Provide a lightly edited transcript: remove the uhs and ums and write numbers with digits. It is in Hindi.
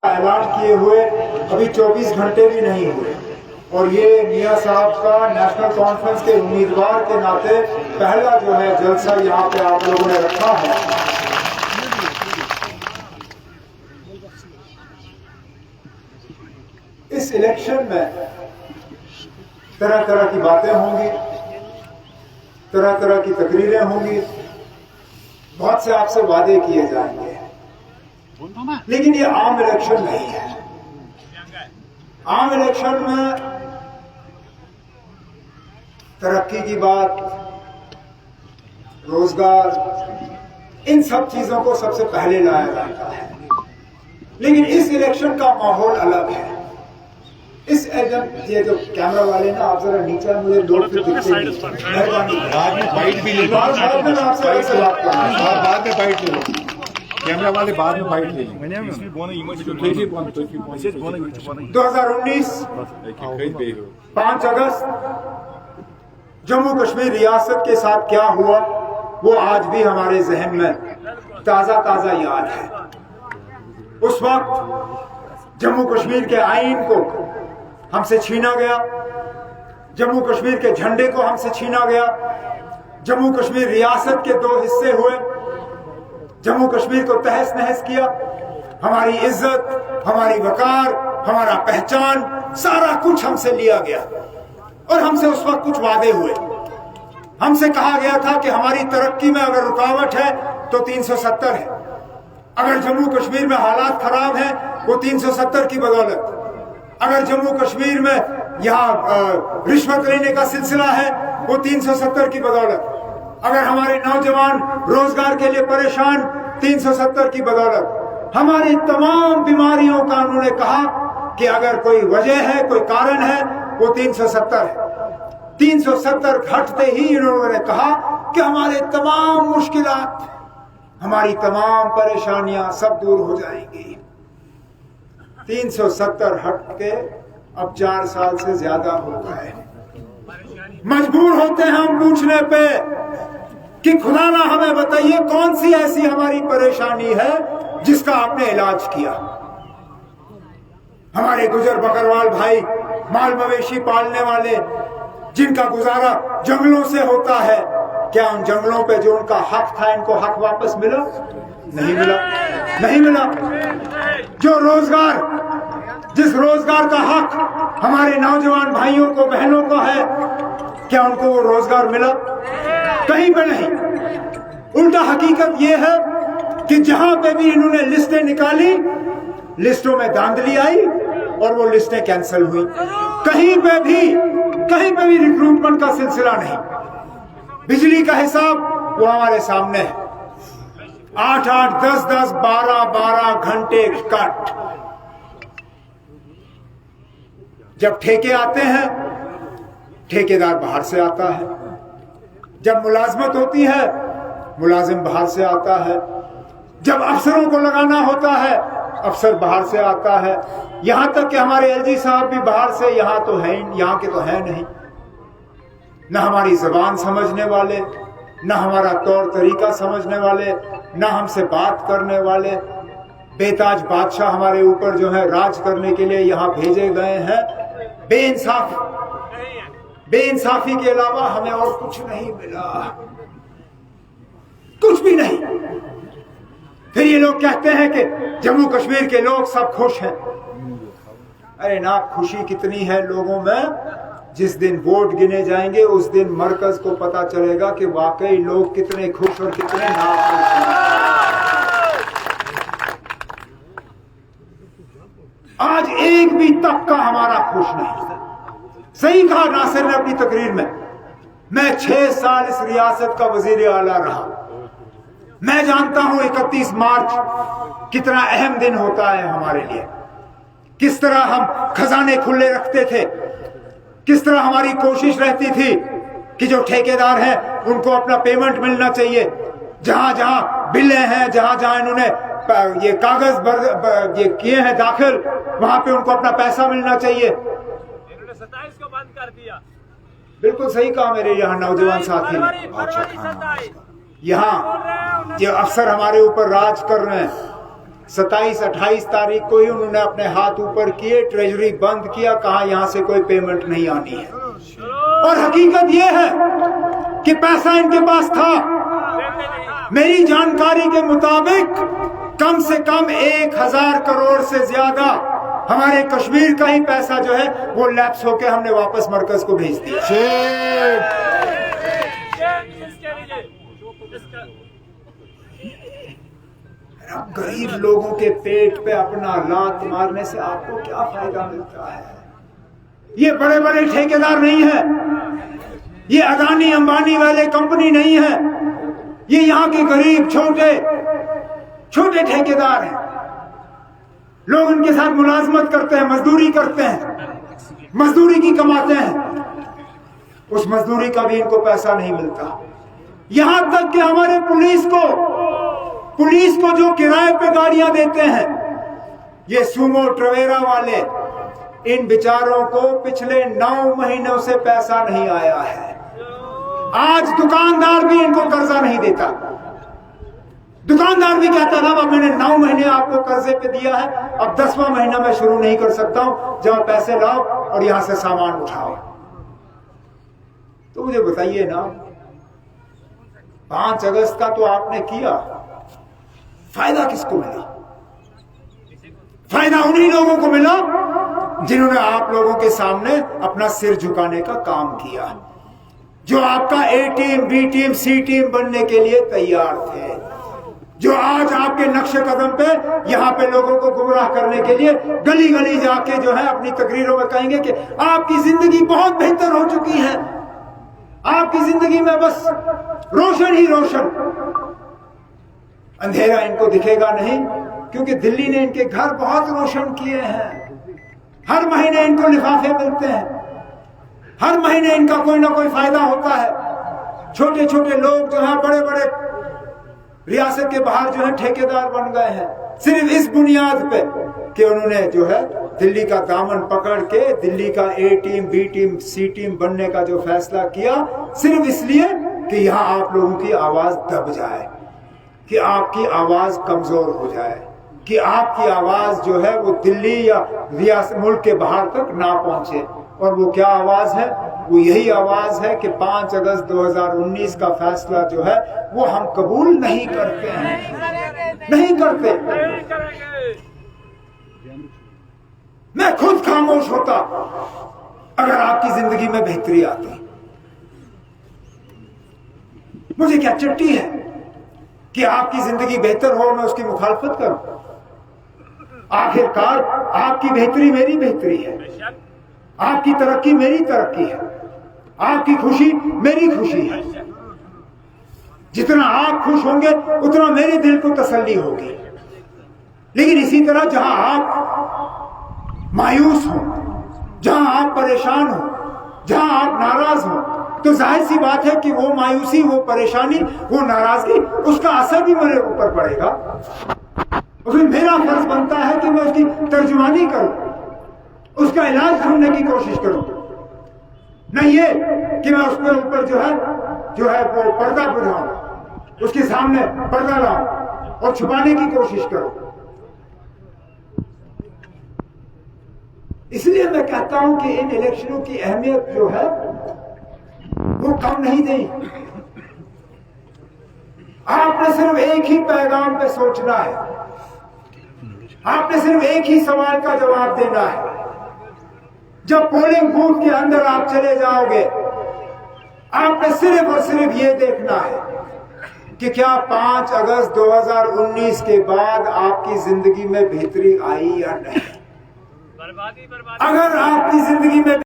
ऐलान किए हुए अभी 24 घंटे भी नहीं हुए और ये मियां साहब का नेशनल कॉन्फ्रेंस के उम्मीदवार के नाते पहला जो है जलसा यहाँ पे आप लोगों ने रखा है। इस इलेक्शन में तरह तरह की बातें होंगी, तरह तरह की तकरीरें होंगी, बहुत से आपसे वादे किए जाएंगे, लेकिन ये आम इलेक्शन नहीं है। आम इलेक्शन में तरक्की की बात, रोजगार, इन सब चीजों को सबसे पहले लाया जाता है, लेकिन इस इलेक्शन का माहौल अलग है। इस ये जो कैमरा वाले ना, आप जरा नीचे मुझे दो मेहरबानी, बाद में फाइट भी ले लो, बाद में आपसे ऐसे बात करना, बाद में फाइट ले लो, कैमरा वाले बाद में फाइट ले लो। 2019 5 अगस्त जम्मू कश्मीर रियासत के साथ क्या हुआ वो आज भी हमारे जहन में ताजा याद है। उस वक्त जम्मू कश्मीर के आईन को हमसे छीना गया, जम्मू कश्मीर के झंडे को हमसे छीना गया, जम्मू कश्मीर रियासत के 2 हिस्से हुए, जम्मू कश्मीर को तहस नहस किया, हमारी इज्जत, हमारी वकार, हमारा पहचान, सारा कुछ हमसे लिया गया। और हमसे उस वक्त कुछ वादे हुए, हमसे कहा गया था कि हमारी तरक्की में अगर रुकावट है तो 370 है, अगर जम्मू कश्मीर में हालात खराब हैं वो 370 की बदौलत, अगर जम्मू कश्मीर में यहाँ रिश्वत लेने का सिलसिला है वो 370 की बदौलत, अगर हमारे नौजवान रोजगार के लिए परेशान 370 की बदौलत, हमारी तमाम बीमारियों का उन्होंने कहा कि अगर कोई वजह है, कोई कारण है वो 370 है। 370 घटते ही इन्होंने कहा कि हमारे तमाम मुश्किलात, हमारी तमाम परेशानियां सब दूर हो जाएंगी। 370 हट के अब 4 साल से ज्यादा हो गए। मजबूर होते हैं हम पूछने पे कि खुदा ना हमें बताइए कौन सी ऐसी हमारी परेशानी है जिसका आपने इलाज किया। हमारे गुजर बकरवाल भाई, माल मवेशी पालने वाले, जिनका गुजारा जंगलों से होता है, क्या उन जंगलों पे जो उनका हक था, इनको हक वापस मिला? नहीं मिला, नहीं मिला। जो रोजगार, जिस रोजगार का हक हमारे नौजवान भाइयों को, बहनों को है, क्या उनको वो रोजगार मिला? कहीं पे नहीं। उल्टा हकीकत ये है कि जहां पे भी इन्होंने लिस्टें निकाली, लिस्टों में धांधली आई और वो लिस्टें कैंसिल हुई। कहीं पे भी रिक्रूटमेंट का सिलसिला नहीं। बिजली का हिसाब वो हमारे सामने है, 8-8, 10-10, 12-12 घंटे कट। जब ठेके आते हैं, ठेकेदार बाहर से आता है। जब मुलाजमत होती है, मुलाजिम बाहर से आता है। जब अफसरों को लगाना होता है, अफसर बाहर से आता है। यहां तक कि हमारे एलजी साहब भी बाहर से, यहाँ के तो है नहीं। न हमारी जबान समझने वाले, न हमारा तौर तरीका समझने वाले, न हमसे बात करने वाले। बेताज बादशाह हमारे ऊपर जो है राज करने के लिए यहाँ भेजे गए हैं। बेइंसाफी के अलावा हमें और कुछ नहीं मिला, कुछ भी नहीं। फिर ये लोग कहते हैं कि जम्मू कश्मीर के लोग सब खुश हैं। अरे ना, खुशी कितनी है लोगों में। जिस दिन वोट गिने जाएंगे उस दिन मरकज को पता चलेगा कि वाकई लोग कितने खुश और कितने नाखुश हैं। आज एक भी तबका हमारा खुश नहीं। सही कहा नासिर ने अपनी तकरीर में, मैं 6 साल इस रियासत का वजीर आला रहा। मैं जानता हूं 31 मार्च कितना अहम दिन होता है हमारे लिए। किस तरह हम खजाने खुले रखते थे, किस तरह हमारी कोशिश रहती थी कि जो ठेकेदार हैं उनको अपना पेमेंट मिलना चाहिए। जहां जहां बिलें हैं, जहां जहां इन्होंने ये कागज ये किए हैं दाखिल, वहां पे उनको अपना पैसा मिलना चाहिए। इन्होंने 27 को बंद कर दिया। बिल्कुल सही कहा मेरे यहाँ नौजवान साथी ने। यहाँ ये अफसर हमारे ऊपर राज कर रहे हैं, 27-28 तारीख को ही उन्होंने अपने हाथ ऊपर किए, ट्रेजरी बंद किया, कहा यहां से कोई पेमेंट नहीं आनी है। और हकीकत यह है कि पैसा इनके पास था। मेरी जानकारी के मुताबिक कम से कम 1000 करोड़ से ज्यादा हमारे कश्मीर का ही पैसा जो है वो लैप्स होके हमने वापस मरकज को भेज दिया। गरीब लोगों के पेट पे अपना लात मारने से आपको क्या फायदा मिलता है? ये बड़े बड़े ठेकेदार नहीं है, ये अदानी अंबानी वाले कंपनी नहीं है, ये यहाँ के गरीब छोटे छोटे ठेकेदार हैं। लोग उनके साथ मुलाजमत करते हैं, मजदूरी करते हैं, मजदूरी की कमाते हैं, उस मजदूरी का भी इनको पैसा नहीं मिलता। यहां तक कि हमारे पुलिस को जो किराए पे गाड़ियां देते हैं, ये सुमो ट्रवेरा वाले, इन बेचारों को पिछले 9 महीनों से पैसा नहीं आया है। आज दुकानदार भी इनको कर्जा नहीं देता। दुकानदार भी कहता था मैंने 9 महीने आपको कर्जे पे दिया है, अब 10वां महीना मैं शुरू नहीं कर सकता हूं, जब पैसे लाओ और यहां से सामान उठाओ। तो मुझे बताइए ना, 5 अगस्त का तो आपने किया, फायदा किसको मिला? फायदा उन्हीं लोगों को मिला जिन्होंने आप लोगों के सामने अपना सिर झुकाने का काम किया, जो आपका A team, B team, C team बनने के लिए तैयार थे, जो आज आपके नक्शे कदम पे यहाँ पे लोगों को गुमराह करने के लिए गली गली जाके जो है अपनी तकरीरों में कहेंगे कि आपकी जिंदगी बहुत बेहतर हो चुकी है, आपकी जिंदगी में बस रोशन ही रोशन। अंधेरा इनको दिखेगा नहीं, क्योंकि दिल्ली ने इनके घर बहुत रोशन किए हैं। हर महीने इनको लिफाफे मिलते हैं, हर महीने इनका कोई ना कोई फायदा होता है। छोटे छोटे लोग जो है बड़े बड़े रियासत के बाहर जो है ठेकेदार बन गए हैं, सिर्फ इस बुनियाद पे कि उन्होंने जो है दिल्ली का दामन पकड़ के दिल्ली का A team, B team, C team बनने का जो फैसला किया, सिर्फ इसलिए कि यहाँ आप लोगों की आवाज दब जाए, कि आपकी आवाज कमजोर हो जाए, कि आपकी आवाज जो है वो दिल्ली या रियासत मुल्क के बाहर तक ना पहुंचे। और वो क्या आवाज है? वो यही आवाज है कि 5 अगस्त 2019 का फैसला जो है वो हम कबूल नहीं करते हैं, नहीं करते। मैं खुद खामोश होता अगर आपकी जिंदगी में बेहतरी आती। मुझे क्या चिट्ठी है कि आपकी जिंदगी बेहतर हो, मैं उसकी मुखालफत करूं? आखिरकार आपकी बेहतरी मेरी बेहतरी है, आपकी तरक्की मेरी तरक्की है, आपकी खुशी मेरी खुशी है। जितना आप खुश होंगे उतना मेरे दिल को तसल्ली होगी। लेकिन इसी तरह जहां आप मायूस हो, जहां आप परेशान हो, जहां आप नाराज हो, तो जाहिर सी बात है कि वो मायूसी, वो परेशानी, वो नाराजगी, उसका असर भी मेरे ऊपर पड़ेगा। और फिर मेरा फर्ज बनता है कि मैं उसकी तर्जुमानी करूं, उसका इलाज ढूंढने की कोशिश करूं, नहीं ये कि मैं उसके ऊपर जो है वो पर्दा बुझाऊं, उसके सामने पर्दा लाऊं और छुपाने की कोशिश करूं। इसलिए मैं कहता हूं कि इन इलेक्शनों की अहमियत जो है वो कम नहीं दें। आपने सिर्फ एक ही पैगाम पे सोचना है, आपने सिर्फ एक ही सवाल का जवाब देना है। जब पोलिंग बूथ के अंदर आप चले जाओगे, आपने सिर्फ और सिर्फ ये देखना है कि क्या 5 अगस्त 2019 के बाद आपकी जिंदगी में बेहतरी आई या नहीं। अगर आपकी जिंदगी में